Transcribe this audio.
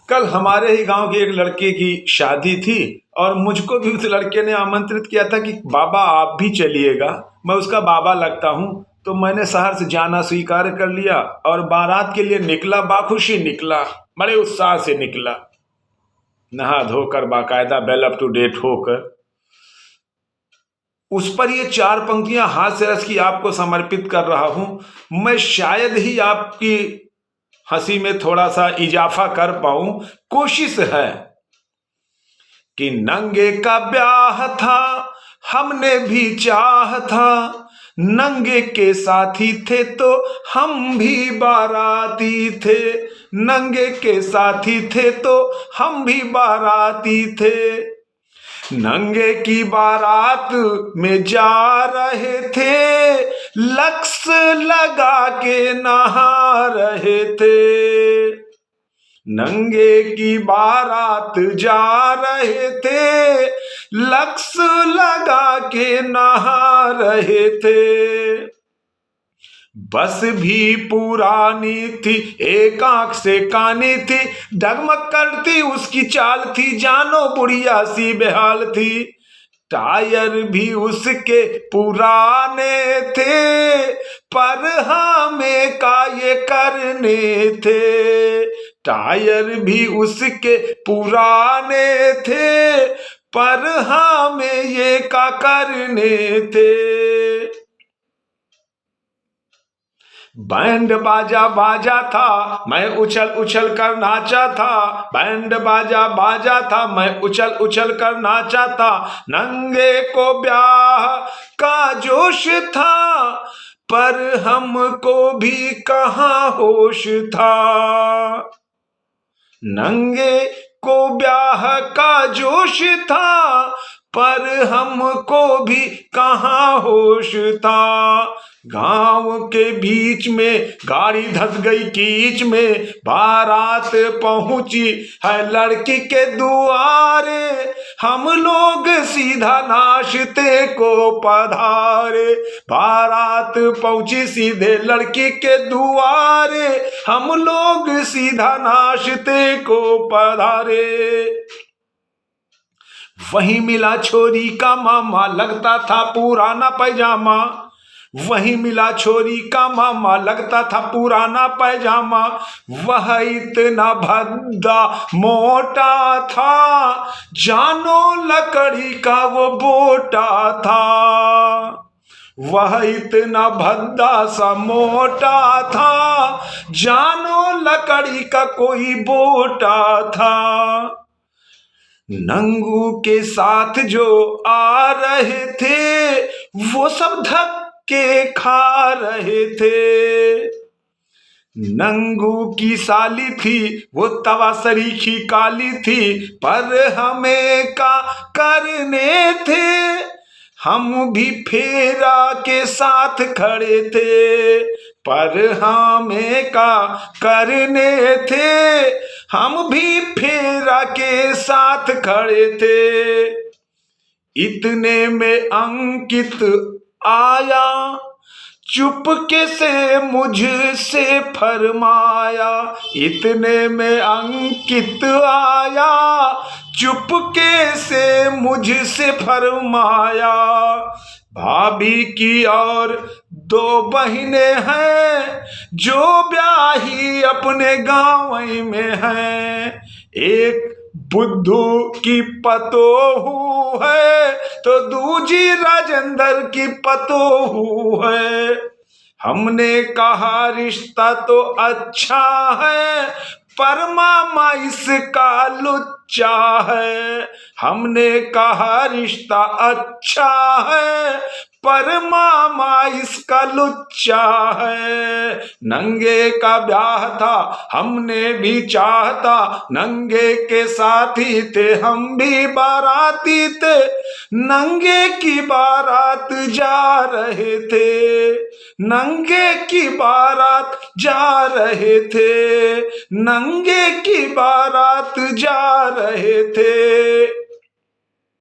कल हमारे ही गांव के एक लड़के की शादी थी और मुझको भी उस लड़के ने आमंत्रित किया था कि बाबा आप भी चलिएगा, मैं उसका बाबा लगता हूँ। तो मैंने शहर से जाना स्वीकार कर लिया और बारात के लिए निकला। बाखुशी निकला, बड़े उत्साह से निकला, नहा धोकर बाकायदा वेल अप टू डेट होकर। उस पर ये 4 पंक्तियां हास्य रस की आपको समर्पित कर रहा हूं। मैं शायद ही आपकी हंसी में थोड़ा सा इजाफा कर पाऊं। कोशिश है कि नंगे का ब्याह था, हमने भी चाह था, नंगे के साथी थे तो हम भी बाराती थे, नंगे के साथी थे तो हम भी बाराती थे। नंगे की बारात में जा रहे थे, लक्स लगा के नहा रहे थे। नंगे की बारात जा रहे थे, लक्स लगा के नहा रहे थे। बस भी पुरानी थी, एक आंख से कानी थी, डगमग करती उसकी चाल थी, जानो बुढ़िया सी बेहाल थी। टायर भी उसके पुराने थे, पर हमें का ये करने थे। टायर भी उसके पुराने थे, पर हमें ये का करने थे। बैंड बाजा बाजा था, मैं उछल उछल कर नाचा था, बैंड बाजा बाजा था, मैं उछल उछल कर नाचा था। नंगे को ब्याह का जोश था, पर हमको भी कहाँ होश था। नंगे को ब्याह का जोश था, पर हमको भी कहाँ होश था। गांव के बीच में गाड़ी धस गई कीच में, बारात पहुंची है लड़की के दुआरे, हम लोग सीधा नाश्ते को पधारे। बारात पहुंची सीधे लड़की के दुआरे, हम लोग सीधा नाश्ते को पधारे। वहीं मिला छोरी का मामा, लगता था पुराना पैजामा। वहीं मिला छोरी का मामा, लगता था पुराना पैजामा। वह इतना भद्दा मोटा था, जानो लकड़ी का वो बोटा था। वह इतना भद्दा सा मोटा था, जानो लकड़ी का कोई बोटा था। नंगू के साथ जो आ रहे थे, वो सब धक्के खा रहे थे। नंगू की साली थी, वो तवा सरीखी काली थी, पर हमें का करने थे। हम भी फेरा के साथ खड़े थे, पर हमें का करने थे। हम भी फेरा के साथ खड़े थे। इतने में अंकित आया, चुपके से मुझसे फरमाया। इतने में अंकित आया, चुपके से मुझसे फरमाया। भाभी की और 2 बहिनें हैं, जो ब्याही अपने गाँव में हैं। एक बुद्धू की पतोहू है, तो दूजी राजेंद्र की पतोहू है। हमने कहा रिश्ता तो अच्छा है, पर मामा इसका लुच्चा है। हमने कहा रिश्ता अच्छा है, पर मामा इसका लुच्चा है। नंगे का ब्याह था, हमने भी चाहता, नंगे के साथी थे, हम भी बाराती थे। नंगे की बारात जा रहे थे, नंगे की बारात जा रहे थे, नंगे की बारात जा रहे थे।